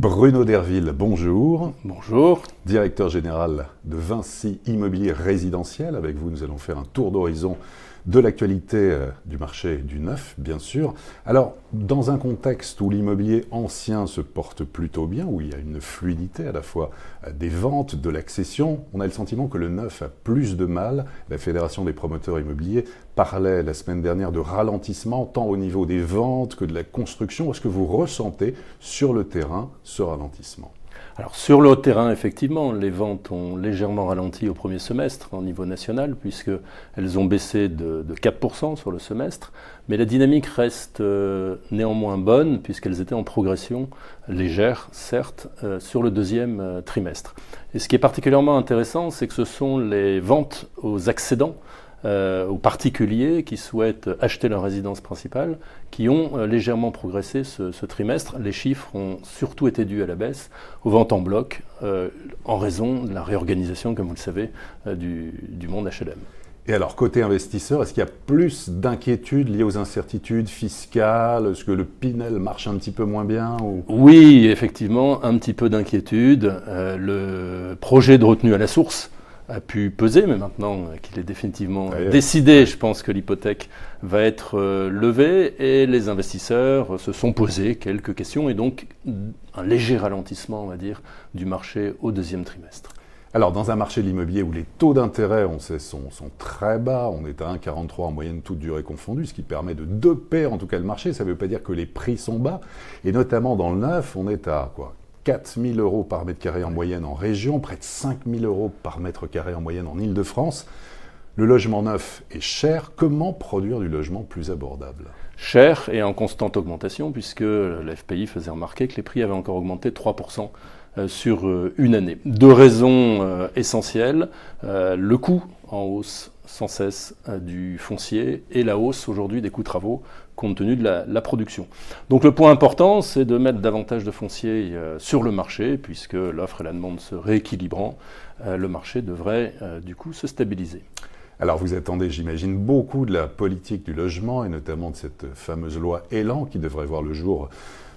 Bruno Derville, bonjour. Bonjour. Directeur général de Vinci Immobilier Résidentiel. Avec vous, nous allons faire un tour d'horizon de l'actualité du marché du neuf, bien sûr. Alors, dans un contexte où l'immobilier ancien se porte plutôt bien, où il y a une fluidité à la fois des ventes, de l'accession, on a le sentiment que le neuf a plus de mal. La Fédération des promoteurs immobiliers parlait la semaine dernière de ralentissement, tant au niveau des ventes que de la construction. Est-ce que vous ressentez sur le terrain ce ralentissement ? Alors sur le terrain, effectivement, les ventes ont légèrement ralenti au premier semestre au niveau national, puisqu'elles ont baissé de 4% sur le semestre, mais la dynamique reste néanmoins bonne, puisqu'elles étaient en progression légère, certes, sur le deuxième trimestre. Et ce qui est particulièrement intéressant, c'est que ce sont les ventes aux accédants, aux particuliers qui souhaitent acheter leur résidence principale, qui ont légèrement progressé ce trimestre. Les chiffres ont surtout été dus à la baisse, aux ventes en bloc, en raison de la réorganisation, comme vous le savez, du monde HLM. Et alors, côté investisseur, est-ce qu'il y a plus d'inquiétudes liées aux incertitudes fiscales ? Est-ce que le Pinel marche un petit peu moins bien ou... Oui, effectivement, un petit peu d'inquiétude. Le projet de retenue à la source a pu peser, mais maintenant qu'il est définitivement décidé, je pense que l'hypothèque va être levée et les investisseurs se sont posés quelques questions et donc un léger ralentissement, on va dire, du marché au deuxième trimestre. Alors, dans un marché de l'immobilier où les taux d'intérêt, on sait, sont très bas, on est à 1,43 en moyenne toute durée confondue, ce qui permet de doper en tout cas le marché. Ça ne veut pas dire que les prix sont bas, et notamment dans le neuf, on est à quoi ? 4 000 € par mètre carré en moyenne en région, près de 5 000 € par mètre carré en moyenne en Île-de-France. Le logement neuf est cher. Comment produire du logement plus abordable ? Cher et en constante augmentation, puisque la FPI faisait remarquer que les prix avaient encore augmenté de 3% sur une année. Deux raisons essentielles, le coût en hausse sans cesse du foncier et la hausse aujourd'hui des coûts de travaux compte tenu de la production. Donc le point important, c'est de mettre davantage de foncier sur le marché, puisque l'offre et la demande se rééquilibrant, le marché devrait du coup se stabiliser. Alors vous attendez, j'imagine, beaucoup de la politique du logement et notamment de cette fameuse loi Elan qui devrait voir le jour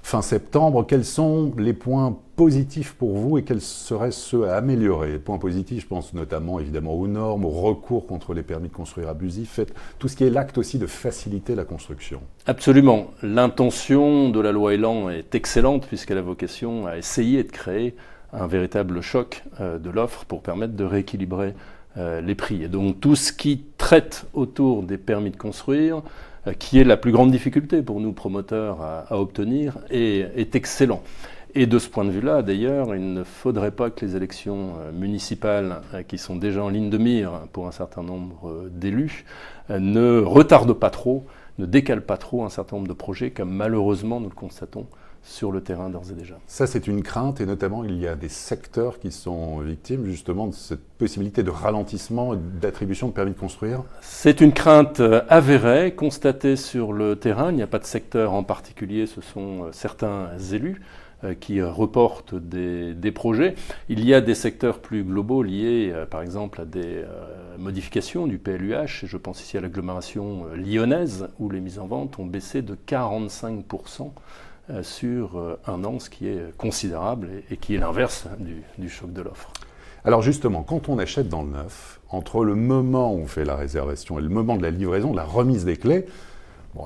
fin septembre. Quels sont les points positifs pour vous et quels seraient ceux à améliorer ? Les points positifs, je pense notamment évidemment aux normes, au recours contre les permis de construire abusifs, tout ce qui est l'acte aussi de faciliter la construction. Absolument. L'intention de la loi Elan est excellente puisqu'elle a vocation à essayer de créer un véritable choc de l'offre pour permettre de rééquilibrer les prix. Et donc tout ce qui traite autour des permis de construire, qui est la plus grande difficulté pour nous promoteurs à obtenir, est excellent. Et de ce point de vue-là, d'ailleurs, il ne faudrait pas que les élections municipales, qui sont déjà en ligne de mire pour un certain nombre d'élus, ne retardent pas trop, ne décalent pas trop un certain nombre de projets, comme malheureusement nous le constatons sur le terrain d'ores et déjà. Ça, c'est une crainte, et notamment, il y a des secteurs qui sont victimes justement de cette possibilité de ralentissement et d'attribution de permis de construire. C'est une crainte avérée, constatée sur le terrain. Il n'y a pas de secteur en particulier, ce sont certains élus qui reportent des projets. Il y a des secteurs plus globaux liés, par exemple, à des modifications du PLUH. Je pense ici à l'agglomération lyonnaise, où les mises en vente ont baissé de 45% sur un an, ce qui est considérable et qui est l'inverse du choc de l'offre. Alors justement, quand on achète dans le neuf, entre le moment où on fait la réservation et le moment de la livraison, de la remise des clés,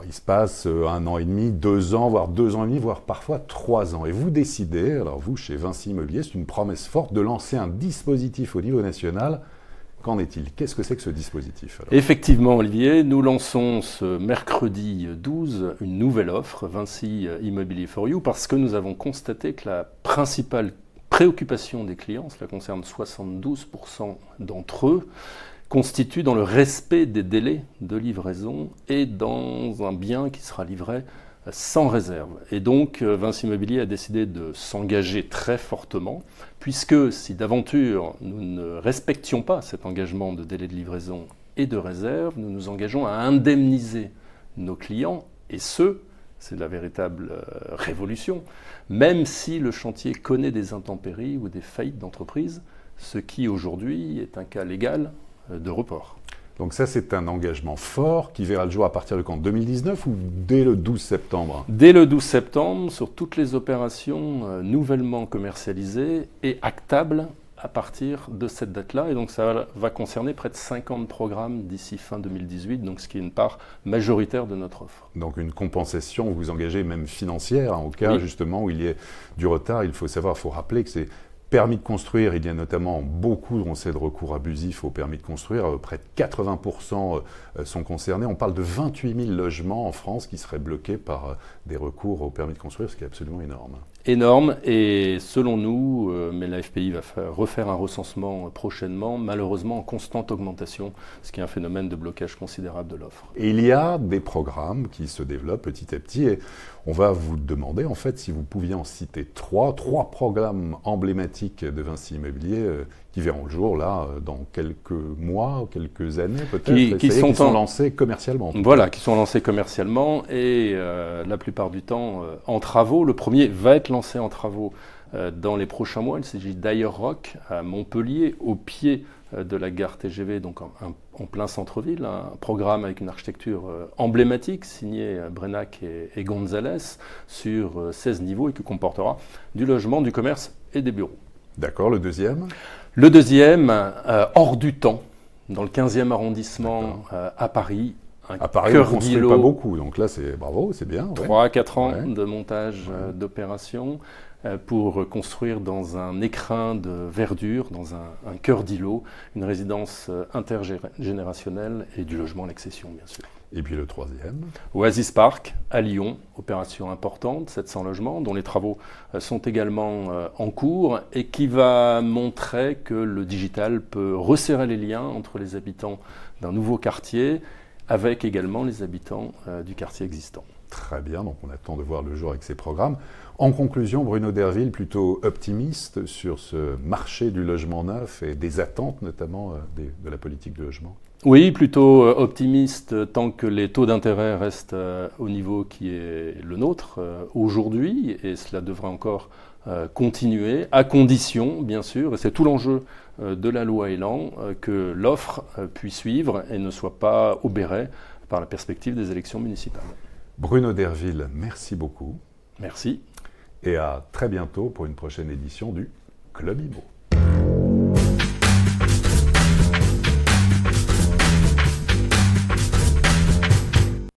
il se passe 1 an et demi, 2 ans, voire 2 ans et demi, voire parfois 3 ans. Et vous décidez, alors vous, chez Vinci Immobilier, c'est une promesse forte de lancer un dispositif au niveau national. Qu'en est-il ? Qu'est-ce que c'est que ce dispositif alors ? Effectivement, Olivier, nous lançons ce mercredi 12 une nouvelle offre, Vinci Immobilier for You, parce que nous avons constaté que la principale préoccupation des clients, cela concerne 72% d'entre eux, constitue dans le respect des délais de livraison et dans un bien qui sera livré sans réserve. Et donc, Vinci Immobilier a décidé de s'engager très fortement, puisque si d'aventure nous ne respections pas cet engagement de délai de livraison et de réserve, nous nous engageons à indemniser nos clients, et c'est la véritable révolution, même si le chantier connaît des intempéries ou des faillites d'entreprise, ce qui aujourd'hui est un cas légal de report. Donc ça, c'est un engagement fort qui verra le jour à partir de quand? 2019 ou dès le 12 septembre? Dès le 12 septembre, sur toutes les opérations nouvellement commercialisées et actables à partir de cette date-là. Et donc ça va concerner près de 50 programmes d'ici fin 2018, donc ce qui est une part majoritaire de notre offre. Donc une compensation, vous engagez même financière, au cas justement où il y ait du retard. Il faut savoir, il faut rappeler que c'est permis de construire, il y a notamment beaucoup, on sait, de recours abusifs au permis de construire, près de 80% sont concernés. On parle de 28 000 logements en France qui seraient bloqués par des recours au permis de construire, ce qui est absolument énorme. Énorme, et selon nous, mais la FPI va refaire un recensement prochainement, malheureusement en constante augmentation, ce qui est un phénomène de blocage considérable de l'offre. Et il y a des programmes qui se développent petit à petit, et on va vous demander en fait si vous pouviez en citer trois programmes emblématiques de Vinci Immobilier qui verront le jour là dans quelques mois, quelques années peut-être, qui sont lancés commercialement. Voilà, qui sont lancés commercialement et la plupart du temps en travaux. Le premier va être lancé en travaux dans les prochains mois. Il s'agit d'Ayer-Rock à Montpellier, au pied de la gare TGV, donc en plein centre-ville, un programme avec une architecture emblématique signée Brenac et Gonzalez sur 16 niveaux et qui comportera du logement, du commerce et des bureaux. D'accord, le deuxième? Le deuxième, hors du temps, dans le 15e arrondissement à Paris. À Paris, on ne construit pas beaucoup, donc là, c'est bravo, c'est bien. 3 à 4 ans de montage d'opération pour construire dans un écrin de verdure, dans un cœur d'îlot, une résidence intergénérationnelle et du logement à l'accession, bien sûr. Et puis le troisième? Oasis Park, à Lyon, opération importante, 700 logements, dont les travaux sont également en cours et qui va montrer que le digital peut resserrer les liens entre les habitants d'un nouveau quartier avec également les habitants du quartier existant. Très bien, donc on attend de voir le jour avec ces programmes. En conclusion, Bruno Derville, plutôt optimiste sur ce marché du logement neuf et des attentes notamment de la politique de logement? Oui, plutôt optimiste tant que les taux d'intérêt restent au niveau qui est le nôtre aujourd'hui, et cela devrait encore continuer, à condition, bien sûr, et c'est tout l'enjeu de la loi Elan, que l'offre puisse suivre et ne soit pas obérée par la perspective des élections municipales. Bruno Derville, merci beaucoup. Merci. Et à très bientôt pour une prochaine édition du Club Immo.